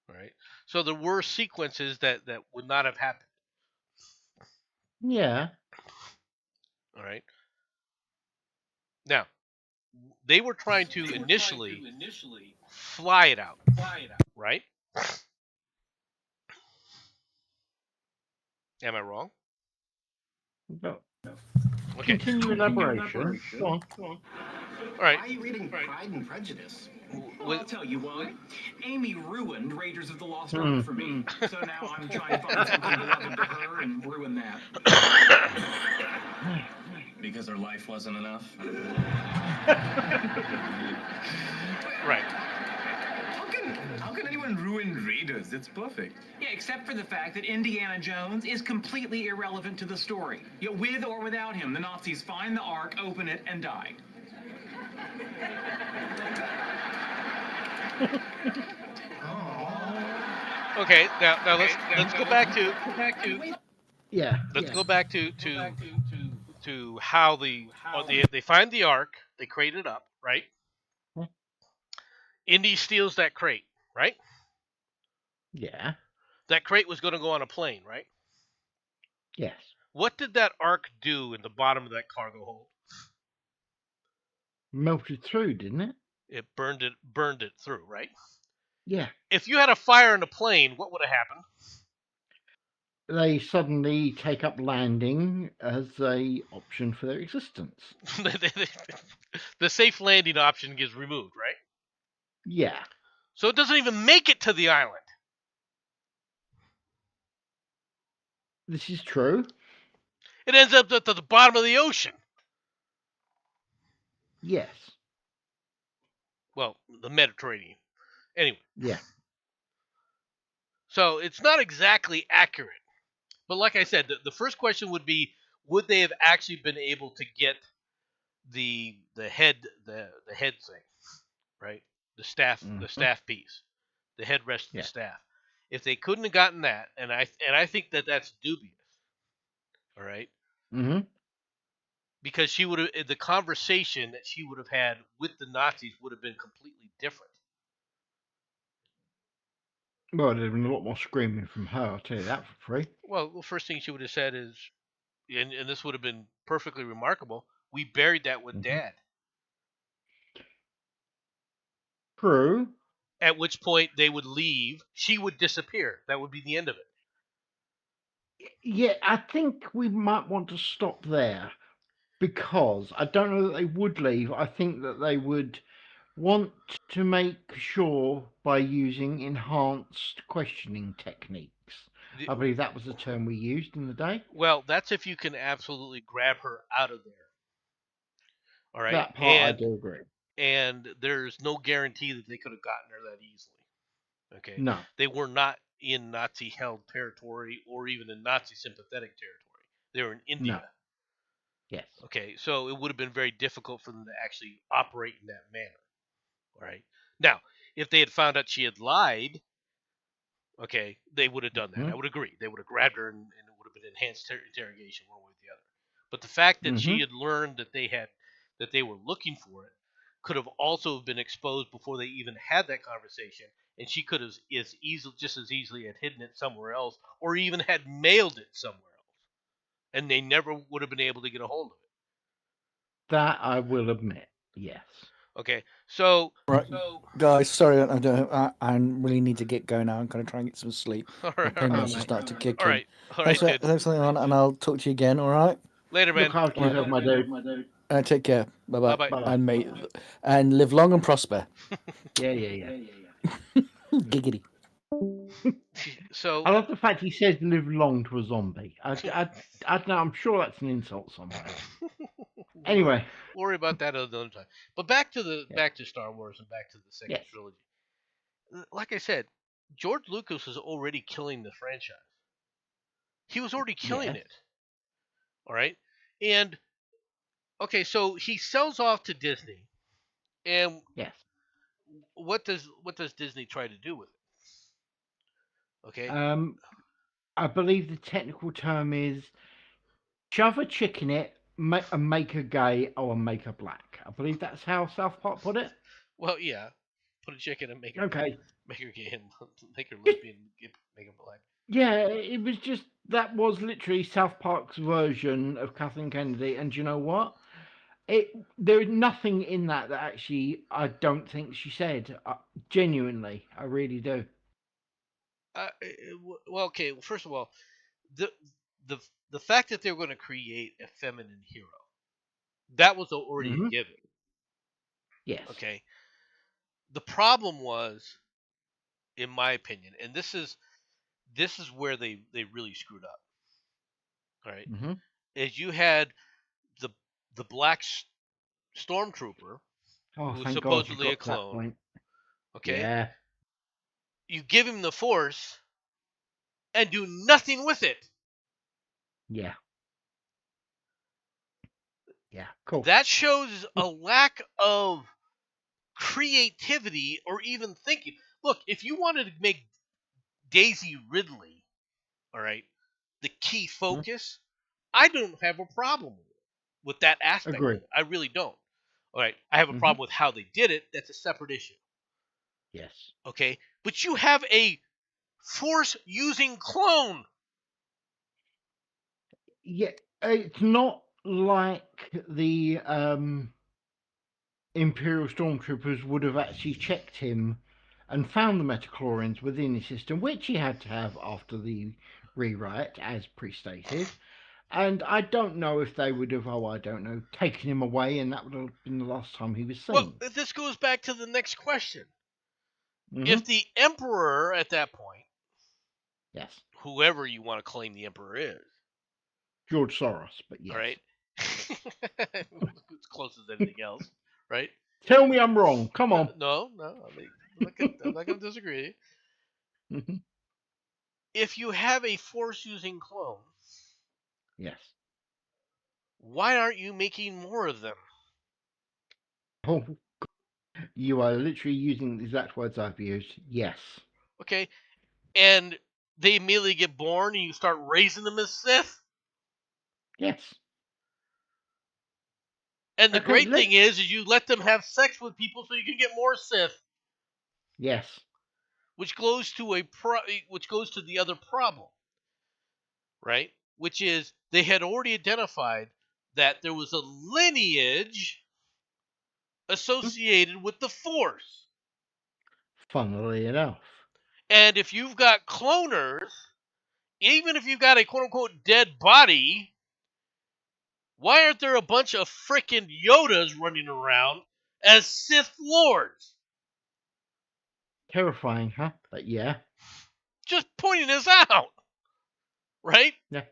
All right. So there were sequences that would not have happened. Yeah. All right. Now they were trying to initially fly it out. Right? Am I wrong? No. Okay. Continue elaboration. Go on. All right. Why are you reading Pride and Prejudice? Well, With- I'll tell you why. Amy ruined Raiders of the Lost Hmm. Ark for me. So now I'm trying to find something beloved to her and ruin that. Because her life wasn't enough? Right. How can anyone ruin Raiders? It's perfect. Yeah, except for the fact that Indiana Jones is completely irrelevant to the story. Yet with or without him, the Nazis find the Ark, open it, and die. Okay. Now let's go back to Yeah. let's go back to how they find the Ark, they crate it up, right? Hmm. Indy steals that crate, right? Yeah. That crate was going to go on a plane, right? Yes. What did that Ark do in the bottom of that cargo hold? Melted through, didn't it? It burned it through, right? Yeah. If you had a fire in a plane, what would have happened? They suddenly take up landing as a option for their existence. The safe landing option gets removed, right? Yeah. So it doesn't even make it to the island. This is true. It ends up at the bottom of the ocean. Yes. Well, the Mediterranean. Anyway. Yeah. So it's not exactly accurate. But like I said, the first question would be, would they have actually been able to get the head thing, right? The staff piece, the headrest of Yeah. the staff. If they couldn't have gotten that, and I think that's dubious. All right. Mm-hmm. Because she would have, the conversation that she would have had with the Nazis would have been completely different. Well, there'd have been a lot more screaming from her, I'll tell you that for free. Well, the first thing she would have said is, and this would have been perfectly remarkable, We buried that with Mhm. Dad. True. At which point they would leave. She would disappear. That would be the end of it. Yeah, I think we might want to stop there because I don't know that they would leave. I think that they would want to make sure by using enhanced questioning techniques. The- I believe that was the term we used in the day. well, that's if you can absolutely grab her out of there. All right, That part I do agree. and there's no guarantee that they could have gotten her that easily. Okay, No. they were not in Nazi-held territory or even in Nazi-sympathetic territory. They were in India. No. Yes. Okay, so it would have been very difficult for them to actually operate in that manner. All right. Now, if they had found out she had lied, okay, they would have done that. I would agree. They would have grabbed her and it would have been enhanced interrogation one way or the other. But the fact that she had learned that they were looking for it could have also been exposed before they even had that conversation, and she could have just as easily had hidden it somewhere else, or even had mailed it somewhere else, and they never would have been able to get a hold of it. That I will admit. Yes. Okay, so Right, guys. Sorry, I really need to get going now. I'm going to try and get some sleep. all My right, payments mate. are starting to kick all in. right, all right, dude. Thanks for on, and I'll talk to you again. All right. Later, man. Look after yourself, my dude. Take care. Bye bye. Bye-bye. Bye-bye. And mate, and live long and prosper. Yeah. Giggity. So I love the fact he says live long to a zombie. I don't know. I'm sure that's an insult somewhere. Anyway. worry about that another time. But back to Star Wars and back to the second Yes. trilogy. Like I said, George Lucas was already killing the franchise. He was already killing Yes. it. All right, and okay, so he sells off to Disney, and Yes. what does Disney try to do with it? Okay, I believe the technical term is shove a chick in it and make her gay or make her black. I believe that's how South Park put it. well, yeah, put a chick in and make her Okay. make her gay and make her lesbian, make her black. Yeah, it was just that was literally South Park's version of Kathleen Kennedy, and you know what? There is nothing in that actually I don't think she said. Genuinely, I really do. Well, okay. Well, first of all, the the the fact that they're going to create a feminine hero, that was already a given. Yes. Okay. The problem was, in my opinion, and this is where they really screwed up. All right, is you had the black stormtrooper Oh, who was thank God you supposedly a got to that clone. point. Okay, Yeah. you give him the Force and do nothing with it. Yeah. Yeah. Cool. That shows a lack of creativity or even thinking. Look, if you wanted to make Daisy Ridley, all right, the key focus, I don't have a problem with that aspect Agree. of it. I really don't. All right, I have a problem with how they did it. That's a separate issue. Yes. Okay, but you have a Force using clone. Yeah, it's not like the Imperial Stormtroopers would have actually checked him and found the metachlorians within his system, which he had to have after the rewrite, as pre-stated. And I don't know if they would have, taken him away, and that would have been the last time he was seen. Well, this goes back to the next question. Mm-hmm. If the Emperor at that point, yes, whoever you want to claim the Emperor is, George Soros, but yes. all right, it's close as anything else, right? Tell me I'm wrong. Come on. No, I mean, I'm not going to disagree. Mm-hmm. If you have a Force-using clone, Yes. why aren't you making more of them? Oh, you are literally using the exact words I've used. Yes. Okay, and they immediately get born and you start raising them as Sith? Yes. And the great thing is you let them have sex with people so you can get more Sith. Yes. Which goes to the other problem, right? Which is they had already identified that there was a lineage associated with the Force. Funnily enough. And if you've got cloners, even if you've got a quote-unquote dead body, why aren't there a bunch of frickin' Yodas running around as Sith Lords? Terrifying, huh? But yeah. Just pointing this out, right? Yeah.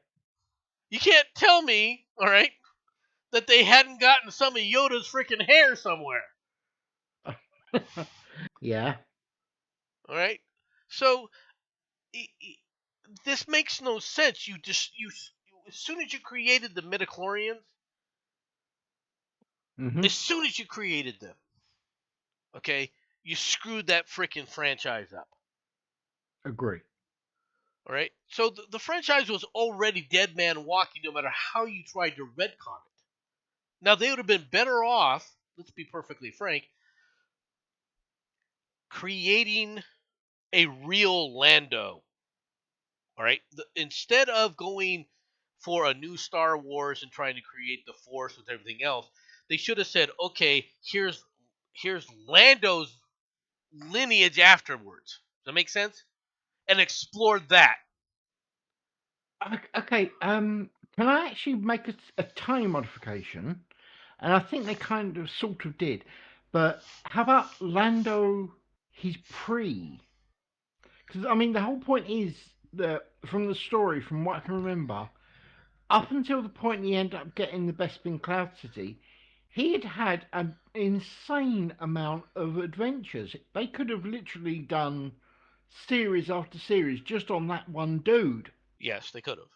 You can't tell me, all right, that they hadn't gotten some of Yoda's freaking hair somewhere. Yeah. All right? So this makes no sense. You as soon as you created the midichlorians, Mm-hmm. as soon as you created them, okay, you screwed that freaking franchise up. Agree. All right? So the franchise was already dead man walking no matter how you tried to retcon it. Now, they would have been better off, let's be perfectly frank, creating a real Lando. All right? Instead of going for a new Star Wars and trying to create the Force with everything else, they should have said, okay, here's Lando's lineage afterwards. Does that make sense? And explored that. Okay. Can I actually make a tiny modification? And I think they kind of sort of did. But how about Lando, his pre? Because, I mean, the whole point is that from the story, from what I can remember, up until the point he ended up getting the Bespin Cloud City, he had had an insane amount of adventures. They could have literally done series after series just on that one dude. Yes, they could have.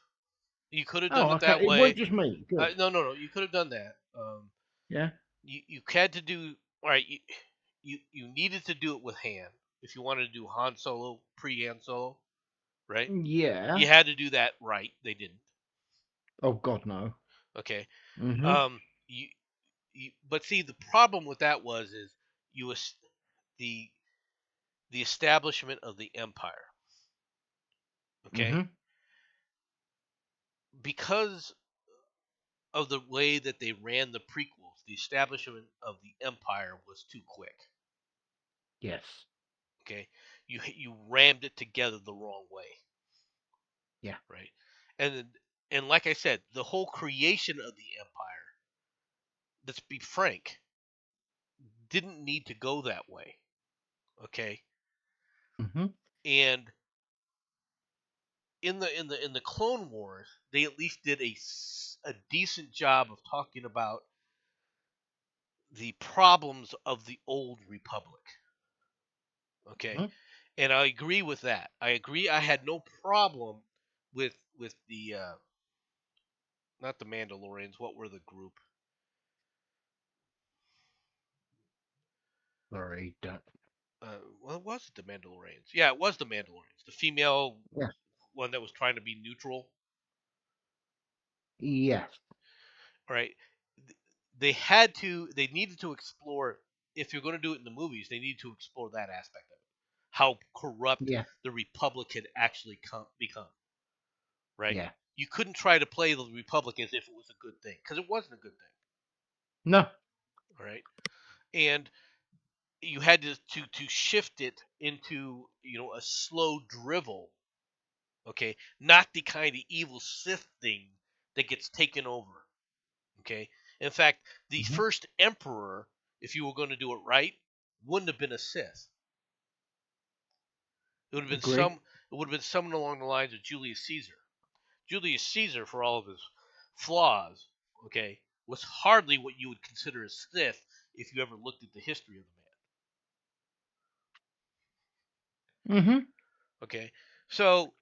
You could have done Oh, it that okay. It way. wasn't just me. Good. No. You could have done that. Yeah. You had to do all right. You needed to do it with Han if you wanted to do Han Solo pre Han Solo, right? Yeah. You had to do that right. They didn't. Oh, God, no. Okay. Mm-hmm. You but see the problem with that is you the the establishment of the Empire. Okay. Mm-hmm. Because of the way that they ran the prequels, the establishment of the Empire was too quick. Yes. Okay, you rammed it together the wrong way. Yeah. Right, and and like I said, the whole creation of the Empire, let's be frank, didn't need to go that way. Okay, Mm-hmm. and in the Clone Wars, they at least did a decent job of talking about the problems of the old Republic. Okay, Mm-hmm. and I agree with that. I agree. I had no problem with the not the Mandalorians. What were the group? Sorry, don't. Well, it was the Mandalorians. Yeah, it was the Mandalorians. The female Yeah. one that was trying to be neutral. Yes. Right. They had to. They needed to explore. If you're going to do it in the movies, they need to explore that aspect of it. How corrupt Yeah. the Republic had actually become. Right. Yeah. You couldn't try to play the Republic as if it was a good thing because it wasn't a good thing. No. All right. And you had to shift it into a slow drivel, okay, not the kind of evil Sith thing that gets taken over, okay. In fact, the Mm-hmm. first emperor, if you were going to do it right, wouldn't have been a Sith. It would have been Agree. someone along the lines of Julius Caesar. Julius Caesar, for all of his flaws, okay, was hardly what you would consider a Sith if you ever looked at the history of the man. Mm-hmm. Okay, so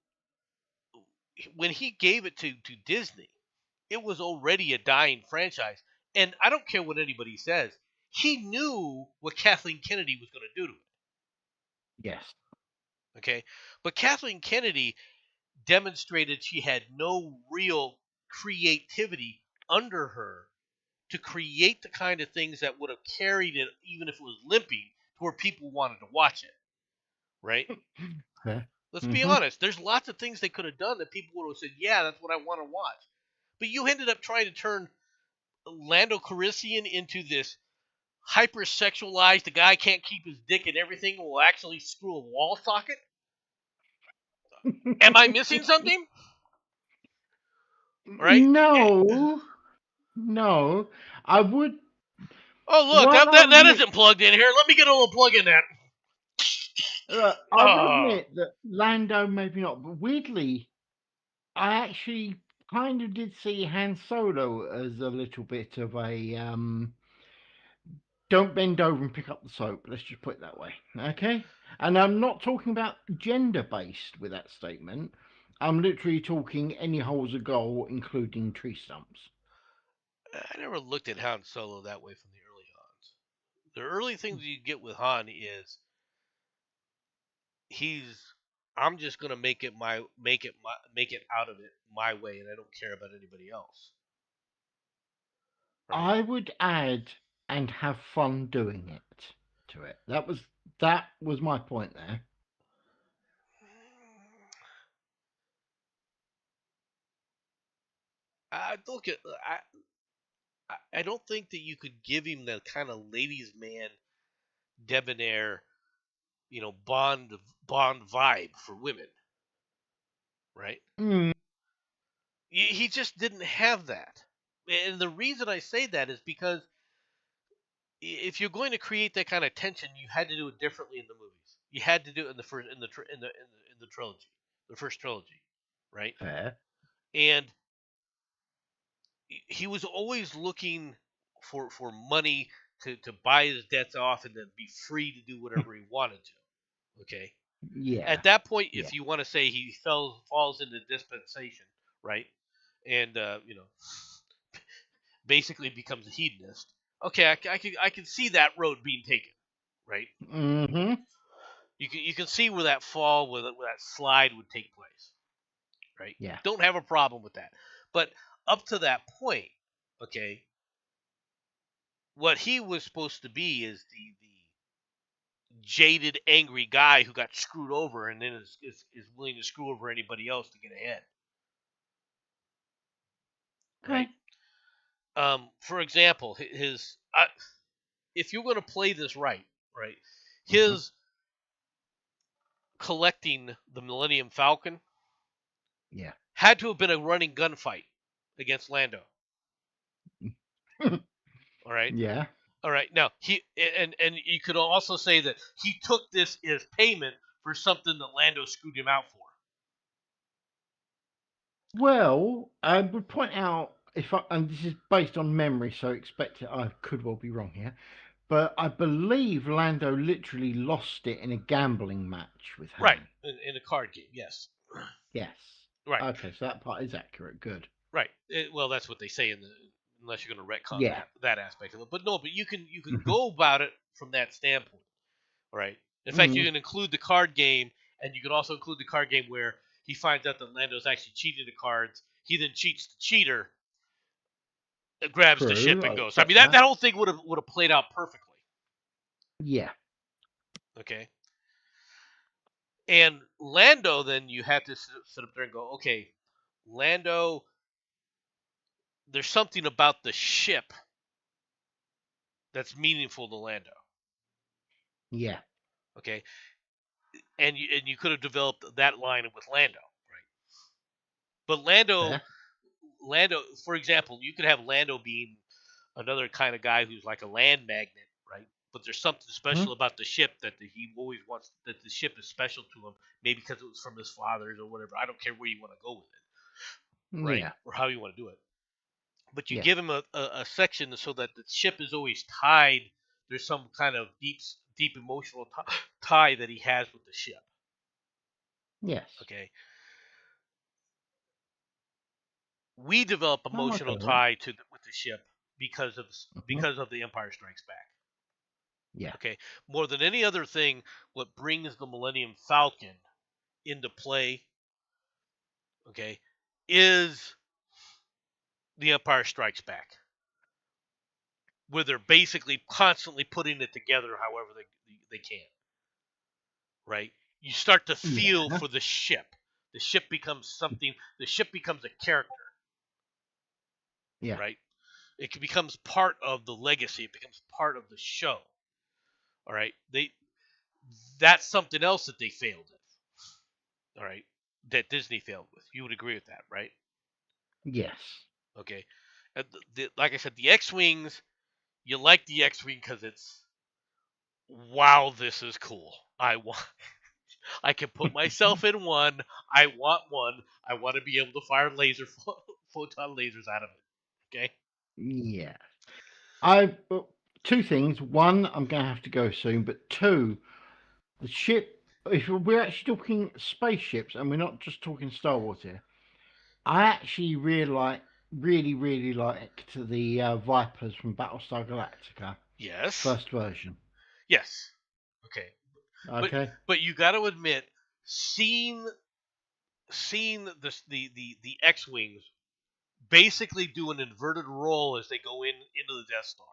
when he gave it to Disney, it was already a dying franchise. And I don't care what anybody says. He knew what Kathleen Kennedy was going to do to it. Yes. Okay. But Kathleen Kennedy demonstrated she had no real creativity under her to create the kind of things that would have carried it, even if it was limping, to where people wanted to watch it. Right? Yeah. Let's be Mm-hmm. honest. There's lots of things they could have done that people would have said, yeah, that's what I want to watch. But you ended up trying to turn Lando Calrissian into this hypersexualized, the guy can't keep his dick and everything will actually screw a wall socket? Am I missing something? Right? No, no. I would. Oh, look, While I'll that admit, isn't plugged in here. Let me get a little plug in that. I will Oh. admit that Lando maybe not, but weirdly, I actually kind of did see Han Solo as a little bit of a don't bend over and pick up the soap. Let's just put it that way, okay? And I'm not talking about gender based with that statement. I'm literally talking any hole's a goal, including tree stumps. I never looked at Han Solo that way from the early Hans. The early things you get with Han is he's I'm just gonna make it out of it my way, and I don't care about anybody else. Right? I would add and have fun doing it to it. That was my point there. I look at I don't think that you could give him the kind of ladies' man, debonair, Bond vibe for women, right? Mm, He just didn't have that, and the reason I say that is because if you're going to create that kind of tension, you had to do it differently in the movies. You had to do it in the first in the trilogy, the first trilogy, right? fair. And he was always looking for money to buy his debts off and then be free to do whatever he wanted to. Okay. Yeah, At that point, yeah. if you want to say he falls into dispensation, right, and basically becomes a hedonist. Okay, I can see that road being taken, right? Mm-hmm. You can see where that fall, where that slide would take place, right? Yeah. Don't have a problem with that, but up to that point, okay, what he was supposed to be is the jaded, angry guy who got screwed over and then is willing to screw over anybody else to get ahead, right? Okay. For example, if you're going to play this right, Mm-hmm. his collecting the Millennium Falcon Yeah. had to have been a running gunfight against Lando. All right. Yeah. All right. Now and you could also say that he took this as payment for something that Lando screwed him out for. Well, I would point out and this is based on memory, so expect it. I could well be wrong here, but I believe Lando literally lost it in a gambling match with Right. Han. In a card game. Yes. Yes. Right. Okay, so that part is accurate. Good. Right. Well, that's what they say in the unless you're going to retcon Yeah. that aspect of it. But no, but you can Mhm. go about it from that standpoint. Right. In fact, you Mm, can include the card game, and you can also include the card game where he finds out that Lando's actually cheating the cards. He then cheats the cheater, grabs the ship, true. and I goes. I accept mean, that that. whole thing would have played out perfectly. Yeah. Okay. And Lando, then you have to sit up there and go, okay, Lando, there's something about the ship that's meaningful to Lando. Yeah. Okay. And you could have developed that line with Lando, right? But Fair. Lando, for example, you could have Lando being another kind of guy who's like a land magnet, right? But there's something Mhm. special about the ship that he always wants. That the ship is special to him, maybe because it was from his father's or whatever. I don't care where you want to go with it, right? Yeah. Or how you want to do it. But you Yeah. give him a section so that the ship is always tied. There's some kind of deep emotional tie that he has with the ship. Yes. Okay, we develop I'm emotional okay with that. tie with the ship Mhm. because of the Empire Strikes Back. Yeah. Okay, more than any other thing, what brings the Millennium Falcon into play, okay, is the Empire Strikes Back, where they're basically constantly putting it together however they can. Right? You start to feel Yeah. for the ship. The ship becomes something. The ship becomes a character. Yeah. Right? It becomes part of the legacy. It becomes part of the show. All right, that's something else that they failed at. All right, that Disney failed with. You would agree with that, right? Yes. Okay, like I said, the X-wings. You like the X-wing because it's wow, this is cool. I can put myself in one. I want one. I want to be able to fire photon lasers out of it. Okay. Yeah. Two things. One, I'm going to have to go soon, but two, the ship. If we're actually talking spaceships, and we're not just talking Star Wars here, I actually really liked the Vipers from Battlestar Galactica Yes. first version. Yes. Okay. Okay. But you got to admit, seeing the X-wings basically do an inverted roll as they go into the Death Star.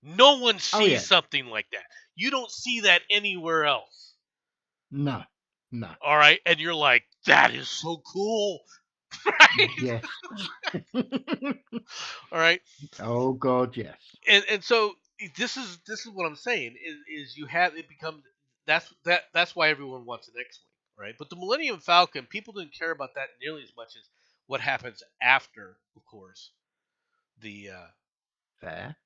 No one sees Oh, yeah. something like that. You don't see that anywhere else. No. All right, and you're like, that is so cool, right? Yes. All right, Oh God, yes. and so this is what I'm saying is you have it becomes that's why everyone wants an X-wing, right? But the Millennium Falcon, people didn't care about that nearly as much as what happens after, of course, the Fair.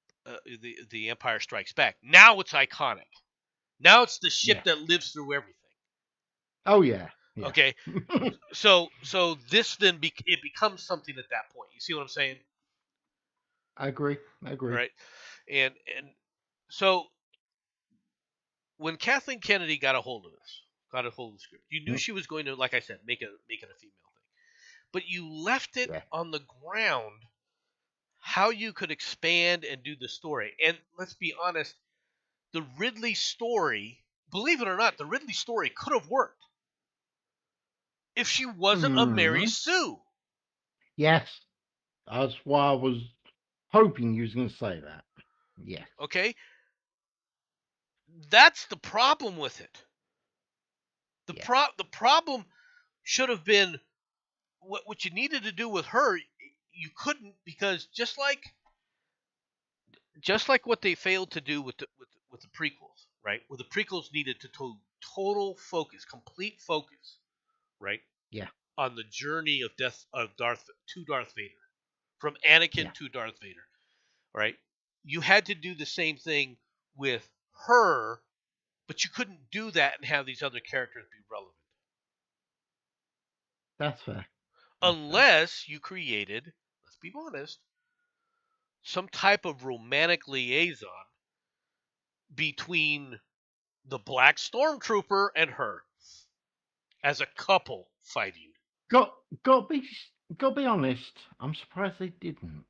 the Empire Strikes Back. Now it's iconic. Now it's the ship Yes. that lives through everything. Oh yeah. Okay, so this then it becomes something at that point. You see what I'm saying? I agree. Right, and so when Kathleen Kennedy got a hold of the script, you knew she was going to, like I said, make it a female thing, but you left it on the ground how you could expand and do the story. And let's be honest, the Ridley story, believe it or not, the Ridley story could have worked if she wasn't a Mary Sue. Yes, that's why I was hoping you was going to say that. Yeah. Okay, that's the problem with it. The problem should have been what you needed to do with her. You couldn't, because just like what they failed to do with the prequels, right? Where the prequels needed to total focus, complete focus, right? Yeah. On the journey of Darth Vader, from Anakin to Darth Vader, right? You had to do the same thing with her, but you couldn't do that and have these other characters be relevant. That's fair. Unless you created, let's be honest, some type of romantic liaison between the Black Stormtrooper and her as a couple fighting. Got be honest. I'm surprised they didn't.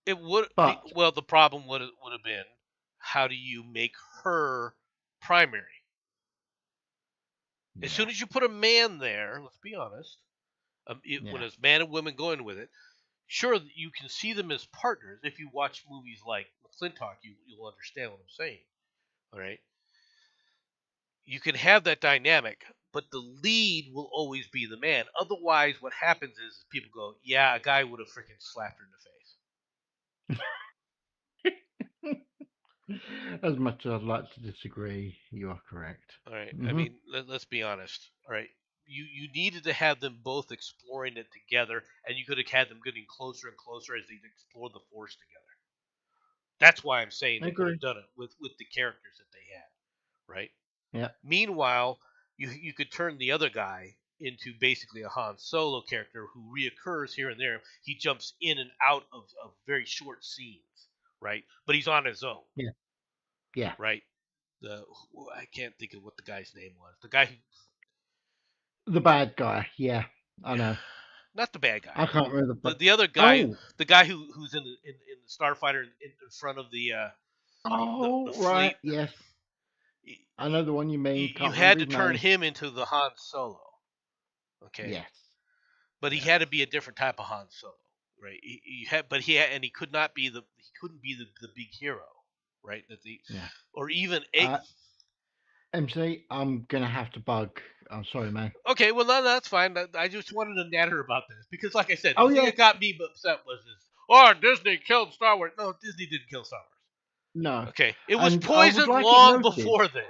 It would. But Well, the problem would have been, how do you make her primary? As soon as you put a man there, let's be honest, when it's man and women going with it, sure, you can see them as partners. If you watch movies like McClintock, you'll understand what I'm saying. All right, you can have that dynamic, but the lead will always be the man. Otherwise, what happens is people go, "Yeah, a guy would have freaking slapped her in the face." As much as I'd like to disagree, you are correct. All right. I mean, let's be honest. All right. You needed to have them both exploring it together, and you could have had them getting closer and closer as they explored the Force together. That's why I'm saying they could have done it with the characters that they had, right? Yeah. Meanwhile, you could turn the other guy into basically a Han Solo character who reoccurs here and there. He jumps in and out of very short scenes, right? But he's on his own. Yeah. Yeah. Right. I can't think of what the guy's name was. The guy who. The bad guy. Yeah, I know. Not the bad guy. I can't remember the other guy. The guy who's in the Starfighter in front of the. The right. Fleet. Yes. I know the one you mean. You had to turn him into the Han Solo. Okay. Yes. But he had to be a different type of Han Solo, right? He could not be the big hero, right? Or even MC, I'm gonna have to bug. I'm sorry, man. Okay, well, no, that's fine. I just wanted to natter about this because, like I said, the thing that got me upset was this. oh, Disney killed Star Wars. No, Disney didn't kill Star Wars. No. Okay, it was And I would poisoned like it long noted. before then.